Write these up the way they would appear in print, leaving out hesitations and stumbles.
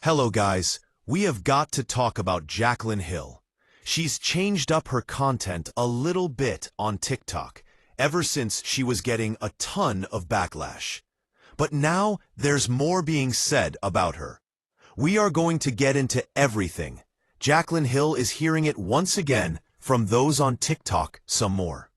Hello guys, we have got to talk about Jaclyn Hill. She's changed up her content a little bit on TikTok ever since she was getting a ton of backlash. But now there's more being said about her. We are going to get into everything. Jaclyn Hill is hearing it once again from those on TikTok some more.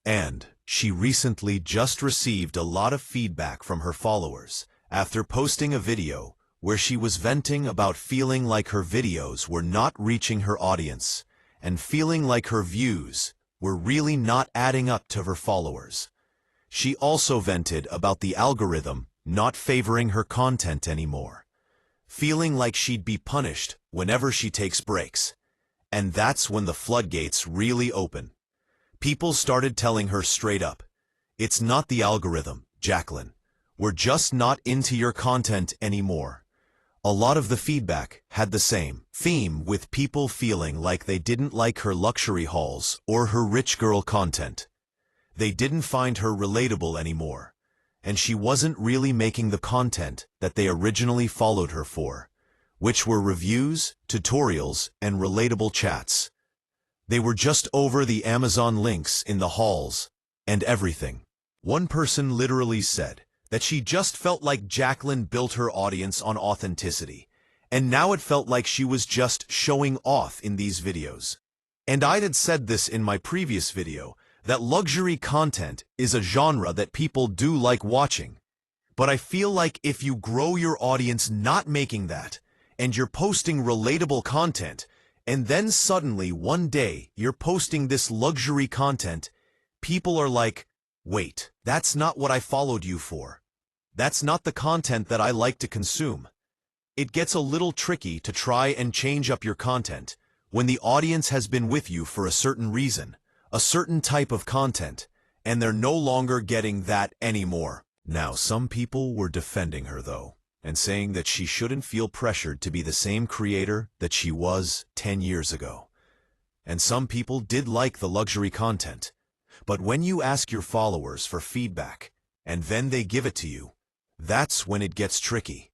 And she recently just received a lot of feedback from her followers after posting a video where she was venting about feeling like her videos were not reaching her audience and feeling like her views were really not adding up to her followers. She also vented about the algorithm not favoring her content anymore, feeling like she'd be punished whenever she takes breaks. And that's when the floodgates really open. People started telling her straight up, "It's not the algorithm, Jaclyn. We're just not into your content anymore." A lot of the feedback had the same theme, with people feeling like they didn't like her luxury hauls or her rich girl content. They didn't find her relatable anymore, and she wasn't really making the content that they originally followed her for, which were reviews, tutorials, and relatable chats. They were just over the Amazon links in the hauls and everything. One person literally said that she just felt like Jaclyn built her audience on authenticity, and now it felt like she was just showing off in these videos. And I had said this in my previous video, that luxury content is a genre that people do like watching. But I feel like if you grow your audience not making that, and you're posting relatable content, and then suddenly one day you're posting this luxury content, people are like, "Wait, that's not what I followed you for. That's not the content that I like to consume." It gets a little tricky to try and change up your content when the audience has been with you for a certain reason, a certain type of content, and they're no longer getting that anymore. Now, some people were defending her though, and saying that she shouldn't feel pressured to be the same creator that she was 10 years ago. And some people did like the luxury content. But when you ask your followers for feedback, and then they give it to you, that's when it gets tricky.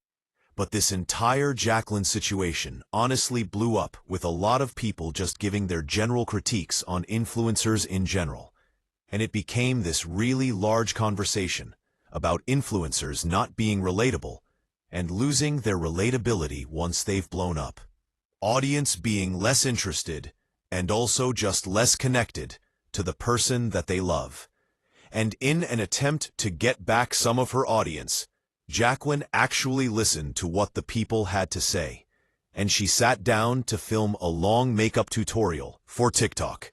But this entire Jaclyn situation honestly blew up with a lot of people just giving their general critiques on influencers in general. And it became this really large conversation about influencers not being relatable and losing their relatability once they've blown up. Audience being less interested and also just less connected to the person that they love. And in an attempt to get back some of her audience, Jaclyn actually listened to what the people had to say, and she sat down to film a long makeup tutorial for TikTok.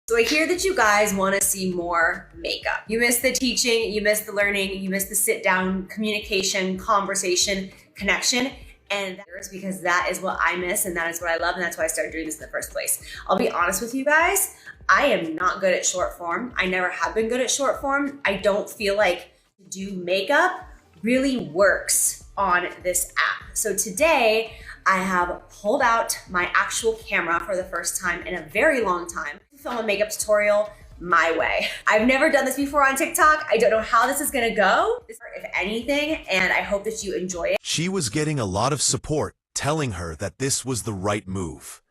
So I hear that you guys want to see more makeup. You miss the teaching, you miss the learning, you miss the sit down communication, conversation, connection. And that's because that is what I miss and that is what I love, and that's why I started doing this in the first place. I'll be honest with you guys, I am not good at short form. I never have been good at short form. I don't feel like to do makeup really works on this app. So today I have pulled out my actual camera for the first time in a very long time to film a makeup tutorial my way. I've never done this before on TikTok. I don't know how this is gonna go, if anything, and I hope that you enjoy it. She was getting a lot of support telling her that this was the right move.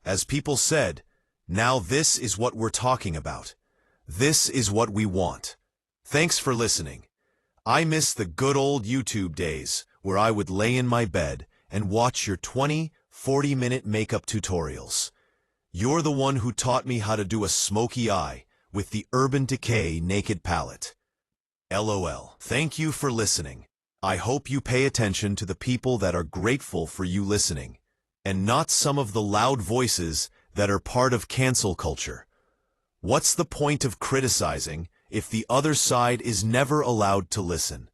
As people said, "Now this is what we're talking about. This is what we want." Thanks for listening. I miss the good old YouTube days where I would lay in my bed and watch your 20-40-minute makeup tutorials. You're the one who taught me how to do a smoky eye with the Urban Decay Naked Palette. LOL. Thank you for listening. I hope you pay attention to the people that are grateful for you listening, and not some of the loud voices that are part of cancel culture. What's the point of criticizing if the other side is never allowed to listen?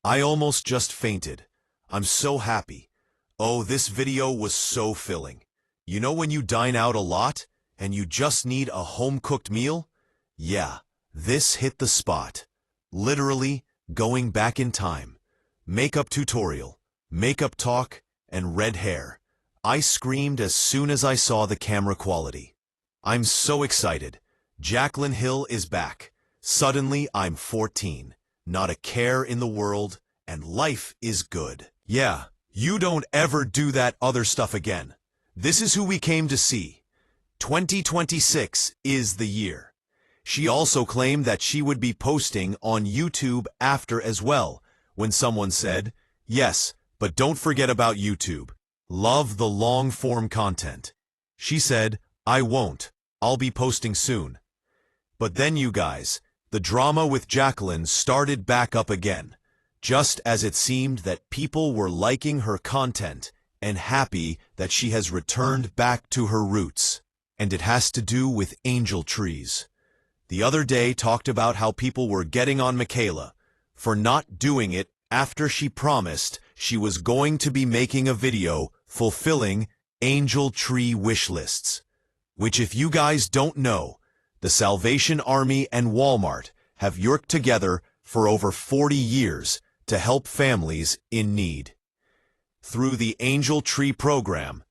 I almost just fainted. I'm so happy. Oh, this video was so filling. You know when you dine out a lot and you just need a home-cooked meal? Yeah, this hit the spot. Literally, going back in time. Makeup tutorial, makeup talk, and red hair. I screamed as soon as I saw the camera quality. I'm so excited. Jaclyn Hill is back. Suddenly, I'm 14. Not a care in the world, and life is good. Yeah, You don't ever do that other stuff again. This is who we came to see. 2026 is the year. She also claimed that she would be posting on YouTube after as well, when someone said, "Yes, but don't forget about YouTube. Love the long-form content." She said, "I won't. I'll be posting soon." But then you guys, the drama with Jaclyn started back up again, just as it seemed that people were liking her content and happy that she has returned back to her roots. And it has to do with angel trees. The other day talked about how people were getting on Michaela for not doing it after she promised she was going to be making a video fulfilling angel tree wish lists. Which, if you guys don't know, the Salvation Army and Walmart have worked together for over 40 years to help families in need. Through the Angel Tree program,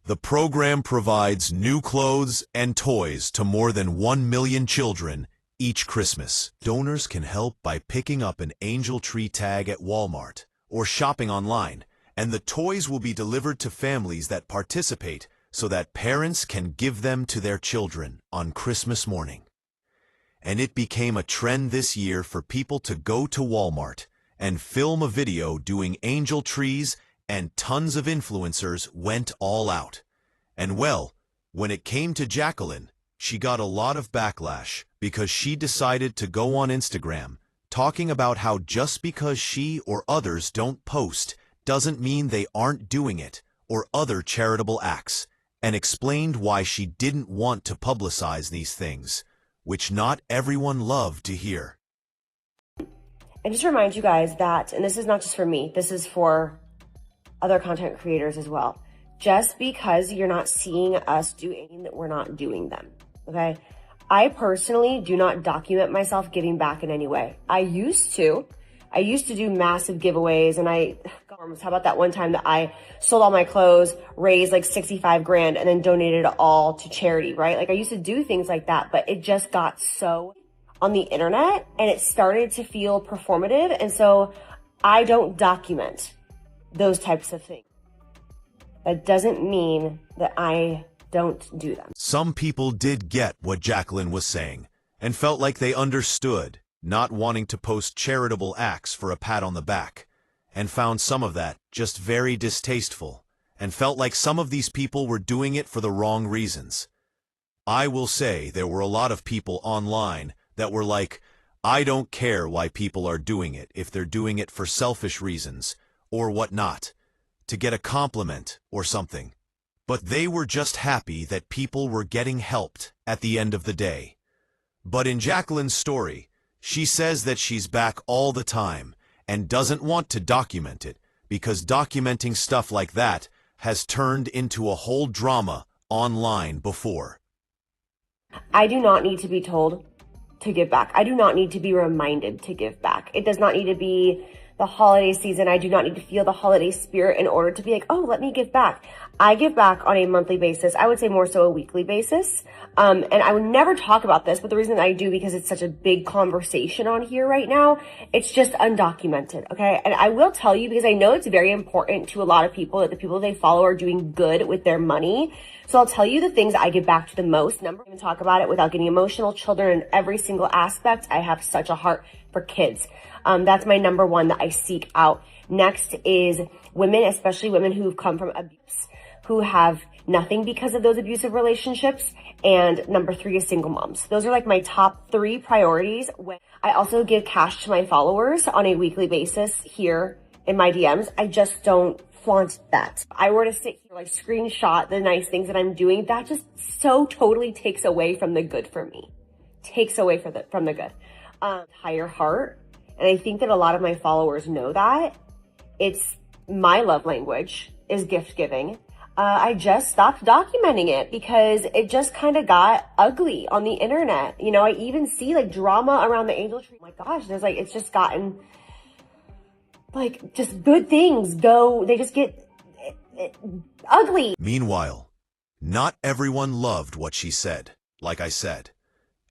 the program provides new clothes and toys to more than 1 million children each Christmas. Donors can help by picking up an Angel Tree tag at Walmart or shopping online, and the toys will be delivered to families that participate so that parents can give them to their children on Christmas morning. And it became a trend this year for people to go to Walmart and film a video doing angel trees, and tons of influencers went all out. And well, when it came to Jaclyn, she got a lot of backlash because she decided to go on Instagram talking about how just because she or others don't post doesn't mean they aren't doing it or other charitable acts, and explained why she didn't want to publicize these things, which not everyone loved to hear. And just to remind you guys that, and this is not just for me, this is for other content creators as well. Just because you're not seeing us do anything that we're not doing them, okay? I personally do not document myself giving back in any way. I used to do massive giveaways, and how about that one time that I sold all my clothes, raised like 65 grand, and then donated it all to charity, right? Like I used to do things like that, but it just got so on the internet and it started to feel performative. And so I don't document those types of things. That doesn't mean that I don't do them. Some people did get what Jaclyn was saying and felt like they understood not wanting to post charitable acts for a pat on the back, and found some of that just very distasteful, and felt like some of these people were doing it for the wrong reasons. I will say there were a lot of people online that were like, I don't care why people are doing it if they're doing it for selfish reasons, or whatnot, to get a compliment or something. But they were just happy that people were getting helped at the end of the day. But in Jaclyn's story, she says that she's back all the time and doesn't want to document it because documenting stuff like that has turned into a whole drama online before. I do not need to be told to give back. I do not need to be reminded to give back. It does not need to be the holiday season. I do not need to feel the holiday spirit in order to be like, oh, let me give back. I give back on a monthly basis. I would say more so a weekly basis. And I would never talk about this, but the reason I do, because it's such a big conversation on here right now, it's just undocumented, okay? And I will tell you, because I know it's very important to a lot of people that the people they follow are doing good with their money. So I'll tell you the things I give back to the most. Number, even talk about it without getting emotional. Children in every single aspect. I have such a heart for kids. That's my number one that I seek out. Next is women, especially women who've come from abuse, who have nothing because of those abusive relationships. And number three is single moms. Those are like my top three priorities. I also give cash to my followers on a weekly basis here in my DMs. I just don't flaunt that. If I were to sit here, like screenshot the nice things that I'm doing, that just so totally takes away from the good for me. Takes away from the good. Higher heart. And I think that a lot of my followers know that. It's my love language is gift giving. I just stopped documenting it because it just kind of got ugly on the internet. You know, I even see like drama around the angel tree. Oh my gosh, there's like, it's just gotten like just good things they just get ugly. Meanwhile, not everyone loved what she said, like I said.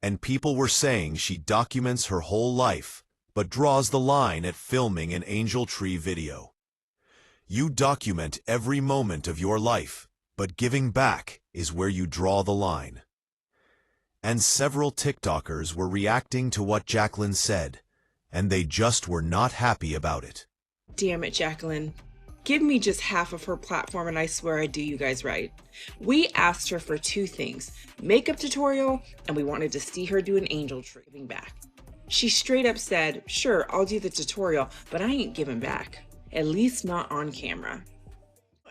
And people were saying she documents her whole life, but draws the line at filming an angel tree video. You document every moment of your life, but giving back is where you draw the line. And several TikTokers were reacting to what Jaclyn said, and they just were not happy about it. Damn it, Jaclyn. Give me just half of her platform and I swear I'd do you guys right. We asked her for two things, makeup tutorial, and we wanted to see her do an angel tree giving back. She straight up said, sure, I'll do the tutorial, but I ain't giving back. At least not on camera.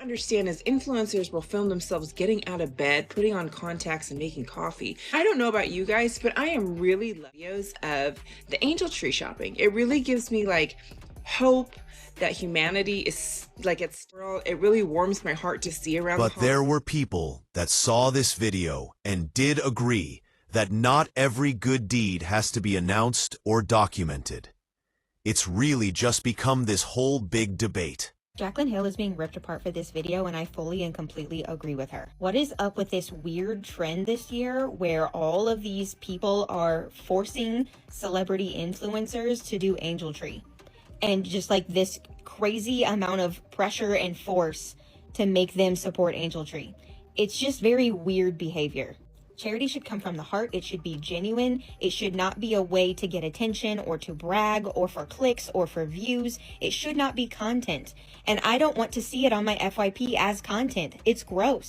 Understand is influencers will film themselves getting out of bed, putting on contacts and making coffee. I don't know about you guys, but I am really loving videos of the angel tree shopping. It really gives me like hope that humanity is like it really warms my heart to see around. But there were people that saw this video and did agree that not every good deed has to be announced or documented. It's really just become this whole big debate. Jaclyn Hill is being ripped apart for this video, and I fully and completely agree with her. What is up with this weird trend this year where all of these people are forcing celebrity influencers to do angel tree? And just like this crazy amount of pressure and force to make them support angel tree. It's just very weird behavior. Charity should come from the heart. It should be genuine. It should not be a way to get attention or to brag or for clicks or for views. It should not be content. And I don't want to see it on my FYP as content. It's gross.